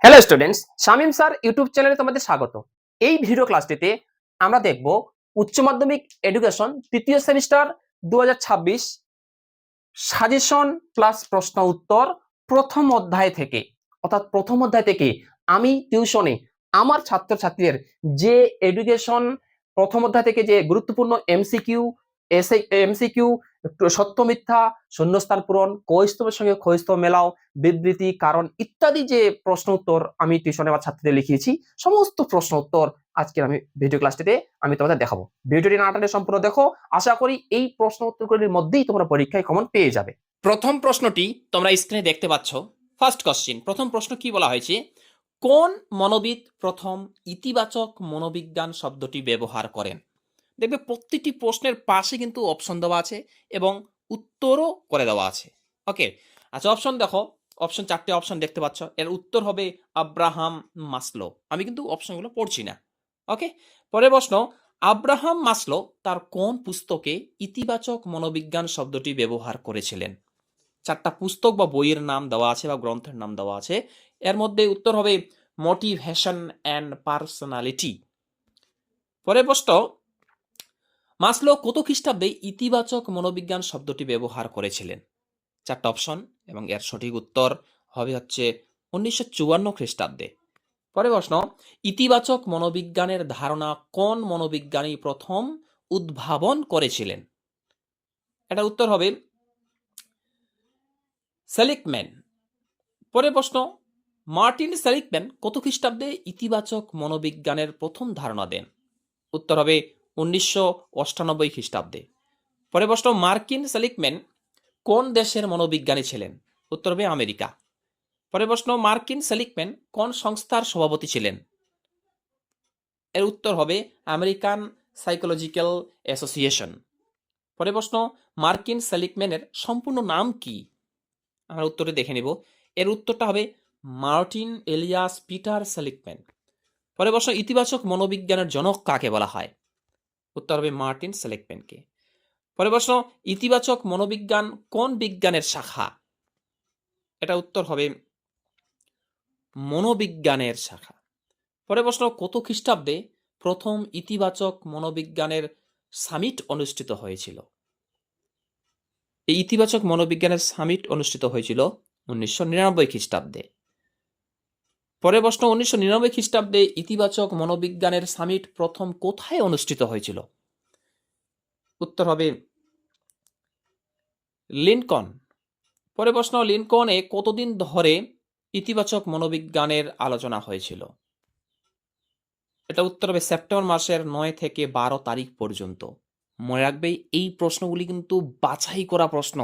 Hello students, Shamim sir YouTube চ্যানেলে তোমাদের স্বাগত। এই ভিডিও ক্লাসটিতে আমরা দেখব উচ্চ মাধ্যমিক এডুকেশন তৃতীয় সেমিস্টার 2026 সাজেশন প্লাস প্রশ্ন উত্তর প্রথম অধ্যায় থেকে। অর্থাৎ প্রথম অধ্যায় থেকে আমি টিউশনে আমার ছাত্রছাত্রীদের যে এডুকেশন প্রথম অধ্যায় থেকে যে গুরুত্বপূর্ণ এমসিকিউ, এমসিকিউ, সত্য মিথ্যা, শূন্যস্থান পূরণ, কৌস্তবের সঙ্গে কৌস্তব মেলাও, বিবৃতি, কারণ ইত্যাদি যে প্রশ্ন উত্তর আমি টিউশনে আমার ছাত্রীদের লিখিয়েছি, সমস্ত প্রশ্ন উত্তর আজকের আমি ভিডিও ক্লাসটিতে আমি তোমাদের দেখাবো। ভিডিওটি না টানে সম্পূর্ণ দেখো। আশা করি এই প্রশ্ন উত্তরগুলির মধ্যেই তোমরা পরীক্ষায় কমন পেয়ে যাবে। প্রথম প্রশ্নটি তোমরা স্ক্রিনে দেখতে পাচ্ছ। ফার্স্ট কোশ্চেন, প্রথম প্রশ্ন কি বলা হয়েছে? কোন মনোবিদ প্রথম ইতিবাচক মনোবিজ্ঞান শব্দটি ব্যবহার করেন? দেখবে প্রত্যেকটি প্রশ্নের পাশে কিন্তু অপশন দেওয়া আছে এবং উত্তরও করে দেওয়া আছে। ওকে, আচ্ছা অপশন দেখো, অপশন 4টে অপশন দেখতে পাচ্ছ। এর উত্তর হবে আব্রাহাম মাসলো। আমি কিন্তু অপশনগুলো পড়ছি না। ওকে, পরের প্রশ্ন, আব্রাহাম মাসলো তার কোন পুস্তকে ইতিবাচক মনোবিজ্ঞান শব্দটি ব্যবহার করেছিলেন? 4টা পুস্তক বা বইয়ের নাম দেওয়া আছে বা গ্রন্থের নাম দেওয়া আছে। এর মধ্যে উত্তর হবে মোটিভেশন অ্যান্ড পার্সোনালিটি। পরের প্রশ্ন, মাসলো কত খ্রিস্টাব্দে ইতিবাচক মনোবিজ্ঞান শব্দটি ব্যবহার করেছিলেন? 4টা অপশন এবং এর সঠিক উত্তর হবে হচ্ছে 1954 খ্রিস্টাব্দে। পরে প্রশ্ন, ইতিবাচক মনোবিজ্ঞানের ধারণা কোন মনোবিজ্ঞানী প্রথম উদ্ভাবন করেছিলেন? এটা উত্তর হবে সেলিকম্যান। পরের প্রশ্ন, মার্টিন সেলিকম্যান কত খ্রিস্টাব্দে ইতিবাচক মনোবিজ্ঞানের প্রথম ধারণা দেন? উত্তর হবে 1998 খ্রিস্টাব্দে। পরের প্রশ্ন, মার্টিন সেলিকম্যান কোন দেশের মনোবিজ্ঞানী ছিলেন? উত্তর হবে আমেরিকা। পরের প্রশ্ন, মার্টিন সেলিকম্যান কোন সংস্থার সভাপতি ছিলেন? এর উত্তর হবে আমেরিকান সাইকোলজিক্যাল অ্যাসোসিয়েশন। পরের প্রশ্ন, মার্টিন সেলিকম্যানের সম্পূর্ণ নাম কি? আমরা উত্তরটি দেখে নিব। এর উত্তরটা হবে মার্টিন এলিয়াস পিটার সেলিকম্যান। পরের প্রশ্ন, ইতিবাচক মনোবিজ্ঞানের জনক কাকে বলা হয়? উত্তর হবে মার্টিন সেলিকম্যানকে। পরের প্রশ্ন, ইতিবাচক মনোবিজ্ঞান কোন বিজ্ঞানের শাখা? এটা উত্তর হবে মনোবিজ্ঞানের শাখা। পরের প্রশ্ন, কত খ্রিস্টাব্দে প্রথম ইতিবাচক মনোবিজ্ঞানের সামিট অনুষ্ঠিত হয়েছিল? এই ইতিবাচক মনোবিজ্ঞানের সামিট অনুষ্ঠিত হয়েছিল 1999 খ্রিস্টাব্দে। পরের প্রশ্ন, 1999 খ্রিস্টাব্দে ইতিবাচক মনোবিজ্ঞানের সামিট প্রথম কোথায় অনুষ্ঠিত হয়েছিল? উত্তর হবে লিনকন। পরের প্রশ্ন, লিনকনে কতদিন ধরে ইতিবাচক মনোবিজ্ঞানের আলোচনা হয়েছিল? এটা উত্তর হবে সেপ্টেম্বর মাসের 9 থেকে 12 তারিখ পর্যন্ত। মনে রাখবে এই প্রশ্নগুলি কিন্তু বাছাই করা প্রশ্ন।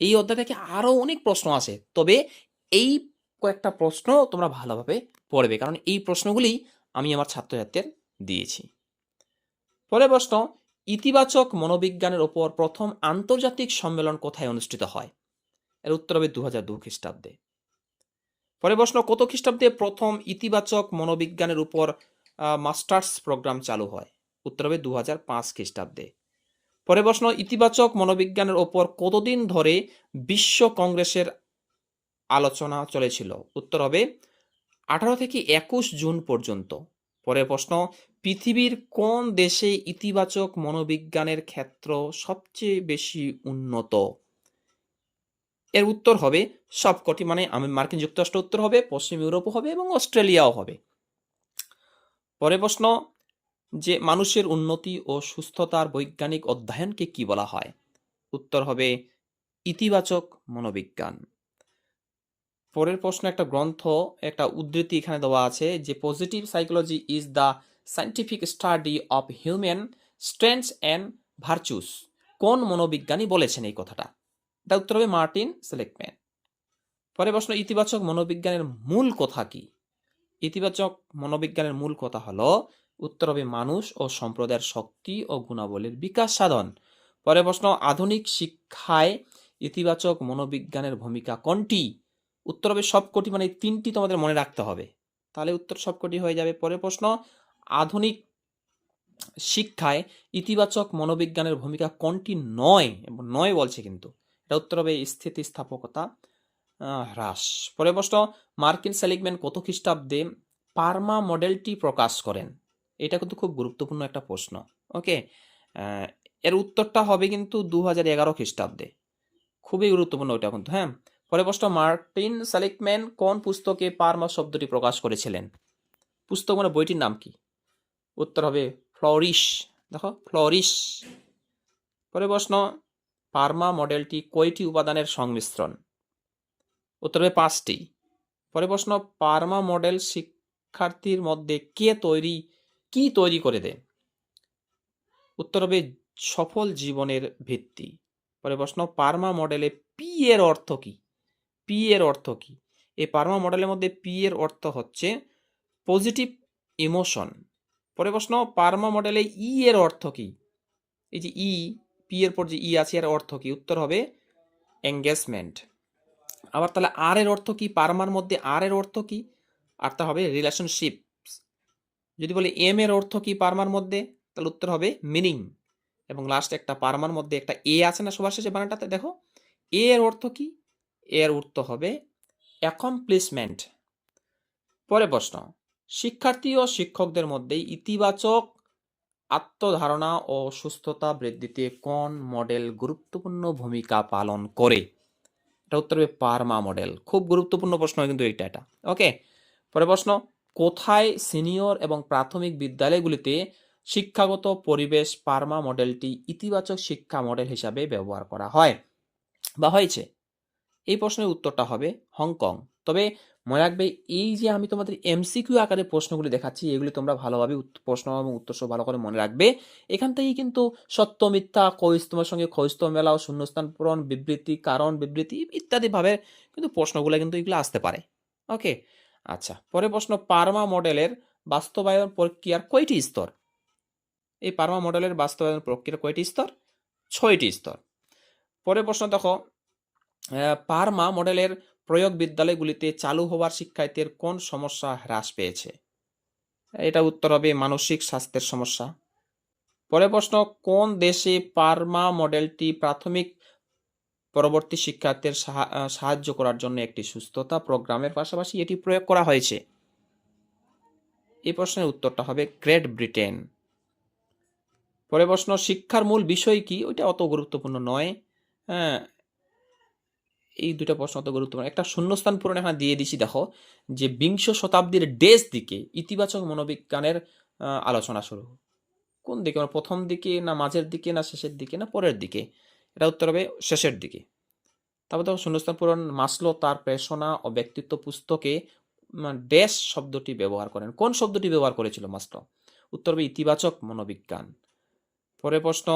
এই অধ্যায় থেকে আরো অনেক প্রশ্ন আছে, তবে এই কয়েকটা প্রশ্ন তোমরা ভালোভাবে পড়বে, কারণ এই প্রশ্নগুলি আমি আমার ছাত্রছাত্রীদের দিয়েছি। পরের প্রশ্ন, ইতিবাচক মনোবিজ্ঞানের ওপর প্রথম আন্তর্জাতিক সম্মেলন কোথায় অনুষ্ঠিত হয়? এর উত্তর হবে 2002 খ্রিস্টাব্দে। পরের প্রশ্ন, কত খ্রিস্টাব্দে প্রথম ইতিবাচক মনোবিজ্ঞানের উপর মাস্টার্স প্রোগ্রাম চালু হয়? উত্তর হবে 2005 খ্রিস্টাব্দে। পরের প্রশ্ন, ইতিবাচক মনোবিজ্ঞানের ওপর কতদিন ধরে বিশ্ব কংগ্রেসের আলোচনা চলেছিল? উত্তর হবে 18 থেকে 21 জুন পর্যন্ত। পরের প্রশ্ন, পৃথিবীর কোন দেশে ইতিবাচক মনোবিজ্ঞানের ক্ষেত্র সবচেয়ে বেশি উন্নত? এর উত্তর হবে সবকটি, মানে মার্কিন যুক্তরাষ্ট্র উত্তর হবে, পশ্চিম ইউরোপও হবে এবং অস্ট্রেলিয়াও হবে। পরের প্রশ্ন, যে মানুষের উন্নতি ও সুস্থতার বৈজ্ঞানিক অধ্যয়নকে কি বলা হয়? উত্তর হবে ইতিবাচক মনোবিজ্ঞান। পরের প্রশ্ন, একটা গ্রন্থ, একটা উদ্ধৃতি এখানে দেওয়া আছে যে positive psychology is the scientific study of human strengths and virtues. কোন মনোবিজ্ঞানী বলেছেন এই কথাটা? এটা উত্তর হবে মার্টিন সেলিকম্যান। পরের প্রশ্ন, ইতিবাচক মনোবিজ্ঞানের মূল কথা কি? ইতিবাচক মনোবিজ্ঞানের মূল কথা হলো, উত্তর হবে মানুষ ও সম্প্রদায়ের শক্তি ও গুণাবলীর বিকাশ সাধন। পরের প্রশ্ন, আধুনিক শিক্ষায় ইতিবাচক মনোবিজ্ঞানের ভূমিকা কোনটি? উত্তর হবে সবকটি, মানে 3টি তোমাদের মনে রাখতে হবে, তাহলে উত্তর সবকটি হয়ে যাবে। পরের প্রশ্ন, আধুনিক শিক্ষায় ইতিবাচক মনোবিজ্ঞানের ভূমিকা কোনটি নয়, এবং নয় বলছে কিন্তু, এটা উত্তর হবে স্থিতিস্থাপকতা। হ্রাস। পরের প্রশ্ন, মার্কিন সেলিগম্যান কত খ্রিস্টাব্দে পার্মা মডেলটি প্রকাশ করেন? এটা কিন্তু খুব গুরুত্বপূর্ণ একটা প্রশ্ন। ওকে, এর উত্তরটা হবে কিন্তু 2011 খ্রিস্টাব্দে। খুবই গুরুত্বপূর্ণ ওটা কিন্তু, হ্যাঁ। পরের প্রশ্ন, মার্টিন সেলিগম্যান কোন পুস্তকে পার্মা শব্দটি প্রকাশ করেছিলেন? পুস্তক মানে বইটির নাম কি? উত্তর হবে ফ্লোরিশ। দেখো, ফ্লোরিশ। পরের প্রশ্ন, পার্মা মডেলটি কয়টি উপাদানের সংমিশ্রণ? উত্তর হবে 5টি। পরের প্রশ্ন, পার্মা মডেল শিক্ষার্থীর মধ্যে কি তৈরি করে দেয়? উত্তর হবে সফল জীবনের ভিত্তি। পরের প্রশ্ন, পার্মা মডেলে পি এর অর্থ কি? পি এর অর্থ কি? এই পার্মা মডেলের মধ্যে পি এর অর্থ হচ্ছে পজিটিভ ইমোশন। পরের প্রশ্ন, পার্মা মডেলে ই এর অর্থ কি? এই যে ই, পি এর পর যে ই আছে, এর অর্থ কি? উত্তর হবে এঙ্গেজমেন্ট। আবার তাহলে আর এর অর্থ কি? পার্মার মধ্যে আর এর অর্থ কি? আর তা হবে রিলেশনশিপ। যদি বলি এম এর অর্থ কি পার্মার মধ্যে, তাহলে উত্তর হবে মিনিং। এবং লাস্ট একটা পার্মার মধ্যে একটা এ আছে না সবার শেষে বানানটাতে, দেখো এ এর অর্থ কি? এর উত্তর হবে অ্যাকমপ্লিশমেন্ট। পরে প্রশ্ন, শিক্ষার্থী ও শিক্ষকদের মধ্যে ইতিবাচক আত্মধারণা ও সুস্থতা বৃদ্ধিতে কোন মডেল গুরুত্বপূর্ণ ভূমিকা পালন করে? এটা উত্তর হবে পার্মা মডেল। খুব গুরুত্বপূর্ণ প্রশ্ন কিন্তু এটা। ওকে, পরে প্রশ্ন, কোথায় সিনিয়র এবং প্রাথমিক বিদ্যালয়গুলিতে শিক্ষাগত পরিবেশ পার্মা মডেলটি ইতিবাচক শিক্ষা মডেল হিসাবে ব্যবহার করা হয় বা হয়েছে? এই প্রশ্নের উত্তরটা হবে হংকং। তবে মনে রাখবে, এই যে আমি তোমাদের এমসিকিউ আকারে প্রশ্নগুলি দেখাচ্ছি, এগুলি তোমরা ভালোভাবে প্রশ্ন এবং উত্তর সব ভালো করে মনে রাখবে। এখান থেকেই কিন্তু সত্য মিথ্যা, তোমার সঙ্গে খৈস্ত মেলাও, শূন্যস্থান পূরণ, বিবৃতি, কারণ বিবৃতি ইত্যাদি ভাবে কিন্তু প্রশ্নগুলো কিন্তু এগুলো আসতে পারে। ওকে, আচ্ছা। পরের প্রশ্ন, পার্মা মডেলের বাস্তবায়ন প্রক্রিয়ার কয়টি স্তর? এই পার্মা মডেলের বাস্তবায়ন প্রক্রিয়ার কয়টি স্তর? 6টি স্তর। পরের প্রশ্ন দেখো, পার্মা মডেলের প্রয়োগ বিদ্যালয়গুলিতে চালু হওয়ার শিক্ষার্থীর কোন সমস্যা হ্রাস পেয়েছে? এটা উত্তর হবে মানসিক স্বাস্থ্যের সমস্যা। পরের প্রশ্ন, কোন দেশে পার্মা মডেলটি প্রাথমিক পরবর্তী শিক্ষার্থীর সাহায্য করার জন্য একটি সুস্থতা প্রোগ্রামের পাশাপাশি এটি প্রয়োগ করা হয়েছে? এই প্রশ্নের উত্তরটা হবে গ্রেট ব্রিটেন। পরের প্রশ্ন, শিক্ষার মূল বিষয় কি? ওইটা অত গুরুত্বপূর্ণ নয়। হ্যাঁ, এই দুটো প্রশ্ন অত গুরুত্বপূর্ণ। একটা শূন্যস্থান পূরণ এখানে দিয়ে দিছি, দেখো যে বিংশ শতাব্দীর ডেস দিকে ইতিবাচক মনোবিজ্ঞানের আলোচনা শুরু। কোন দিকে? মানে প্রথম দিকে না মাঝের দিকে না শেষের দিকে না পরের দিকে? এটা উত্তর হবে শেষের দিকে। তারপর দেখো শূন্যস্থান পূরণ, মাসলো তার পেশনা ও ব্যক্তিত্ব পুস্তকে ড্যাশ শব্দটি ব্যবহার করেন। কোন শব্দটি ব্যবহার করেছিল মাসলো? উত্তর হবে ইতিবাচক মনোবিজ্ঞান। পরের প্রশ্ন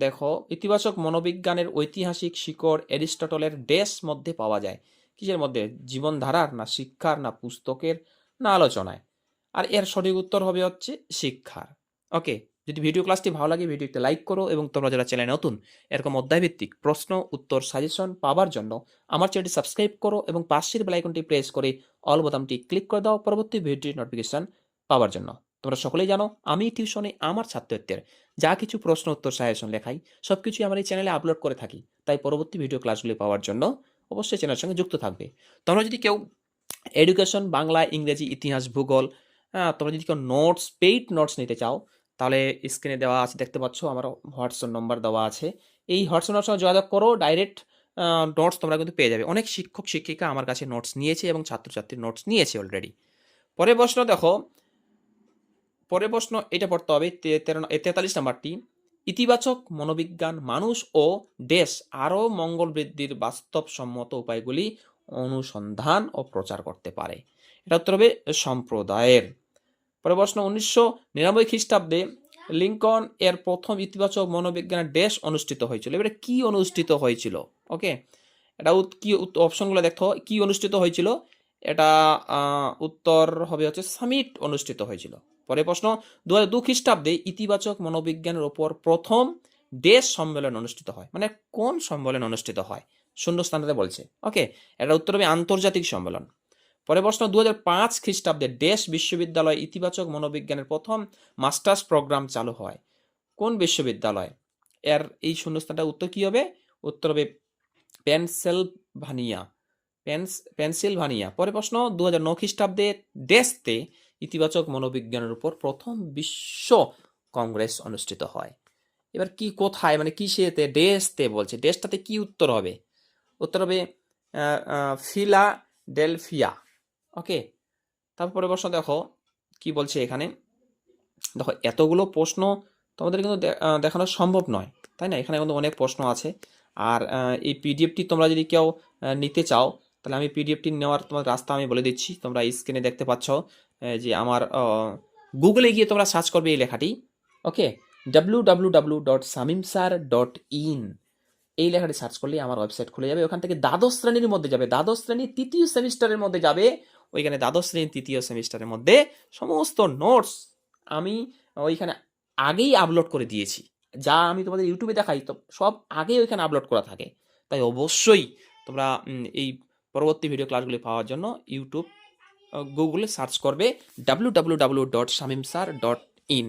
দেখো, ইতিবাচক মনোবিজ্ঞানের ঐতিহাসিক শিকড় অ্যারিস্টটলের ড্যাশ মধ্যে পাওয়া যায়? কিসের মধ্যে? জীবনধারার, না শিক্ষার, না পুস্তকের, না আলোচনায়? আর এর সঠিক উত্তর হবে হচ্ছে শিক্ষার। ওকে, যদি ভিডিও ক্লাসটি ভালো লাগে ভিডিওতে লাইক করো, এবং তোমরা যারা চ্যানেলে নতুন এরকম অধ্যায়ভিত্তিক প্রশ্ন উত্তর সাজেশন পাওয়ার জন্য আমার চ্যানেলটি সাবস্ক্রাইব করো এবং পাশের বেল আইকনটি প্রেস করে অল বোতামটি ক্লিক করে দাও পরবর্তী ভিডিওর নোটিফিকেশন পাওয়ার জন্য। তোমরা সকলেই জানো, আমি টিউশনে আমার ছাত্রদের যা কিছু প্রশ্ন উত্তর সাজেশন লেখাই সবকিছুই আমার এই চ্যানেলে আপলোড করে থাকি। তাই পরবর্তী ভিডিও ক্লাসগুলি পাওয়ার জন্য অবশ্যই চ্যানেলের সঙ্গে যুক্ত থাকবে। তোমরা যদি কেউ এডুকেশন, বাংলা, ইংরেজি, ইতিহাস, ভূগোল, তোমরা যদি কেউ নোটস, পেইড নোটস নিতে চাও, তাহলে স্ক্রিনে দেওয়া আছে, দেখতে পাচ্ছ আমার হোয়াটসঅ্যাপ নম্বর দেওয়া আছে। এই হোয়াটসঅ্যাপ সঙ্গে যোগাযোগ করো, ডাইরেক্ট নোটস তোমরা কিন্তু পেয়ে যাবে। অনেক শিক্ষক শিক্ষিকা আমার কাছে নোটস নিয়েছে এবং ছাত্রছাত্রীর নোটস নিয়েছে অলরেডি। পরের প্রশ্ন দেখো, পরের প্রশ্ন এটা পড়তে হবে 43 নাম্বারটি, ইতিবাচক মনোবিজ্ঞান মানুষ ও দেশ আরও মঙ্গল বৃদ্ধির বাস্তবসম্মত উপায়গুলি অনুসন্ধান ও প্রচার করতে পারে? এটা উত্তর হবে সম্প্রদায়ের। পরের প্রশ্ন, 1999 খ্রিস্টাব্দে লিঙ্কন এর প্রথম ইতিবাচক মনোবিজ্ঞানের ড্যাশ অনুষ্ঠিত হয়েছিল? এবারে কি অনুষ্ঠিত হয়েছিল? ওকে, এটা কি অপশনগুলো দেখো, কি অনুষ্ঠিত হয়েছিল? এটা উত্তর হবে হচ্ছে সামিট অনুষ্ঠিত হয়েছিল। পরের প্রশ্ন, 2002 খ্রিস্টাব্দে ইতিবাচক মনোবিজ্ঞানের ওপর প্রথম ড্যাশ সম্মেলন অনুষ্ঠিত হয়? মানে কোন সম্মেলন অনুষ্ঠিত হয়? শূন্যস্থানটাতে বলছে। ওকে, এটা উত্তর হবে আন্তর্জাতিক সম্মেলন। পরের প্রশ্ন, 2005 খ্রিস্টাব্দে ড্যাশ বিশ্ববিদ্যালয় ইতিবাচক মনোবিজ্ঞানের প্রথম মাস্টার্স প্রোগ্রাম চালু হয়? কোন বিশ্ববিদ্যালয়? এর এই শূন্যস্থানটার উত্তর কি হবে? উত্তর হবে পেনসিলভানিয়া। পেনসিলভানিয়া। পরের প্রশ্ন, 2009 খ্রিস্টাব্দে ডেস্তে ইতিবাচক মনোবিজ্ঞানের উপর প্রথম বিশ্ব কংগ্রেস অনুষ্ঠিত হয়। এবার কি কোথায়, মানে কিসেতে, ডেস্তে বলছে, ডেস্টাতে কি উত্তর হবে? উত্তর হবে ফিলাডেলফিয়া। ওকে, তারপরে প্রশ্ন দেখো কি বলছে এখানে। দেখো এতগুলো প্রশ্ন তোমাদের কিন্তু দেখানো সম্ভব নয়, তাই না? এখানে কিন্তু অনেক প্রশ্ন আছে। আর এই পিডিএফটি তোমরা যদি কেউ নিতে চাও, তাহলে আমি পিডিএফটি নেওয়ার তোমার রাস্তা আমি বলে দিচ্ছি। তোমরা স্ক্রিনে দেখতে পাচ্ছ যে আমার গুগলে গিয়ে তোমরা সার্চ করবে এই লেখাটি। ওকে, www.samimsar.in এই লেখাটি সার্চ করলে আমার ওয়েবসাইট খুলে যাবে। ওখান থেকে দ্বাদশ শ্রেণীর মধ্যে যাবে, দ্বাদশ শ্রেণীর তৃতীয় সেমিস্টারের মধ্যে যাবে। ওইখানে দ্বাদশ শ্রেণীর তৃতীয় সেমিস্টারের মধ্যে সমস্ত নোটস আমি ওইখানে আগেই আপলোড করে দিয়েছি। যা আমি তোমাদের ইউটিউবে দেখাই তো সব আগেই ওইখানে আপলোড করা থাকে। তাই অবশ্যই তোমরা এই পরবর্তী ভিডিও ক্লাসগুলি পাওয়ার জন্য ইউটিউব গুগলে সার্চ করবে www.samimsar.in।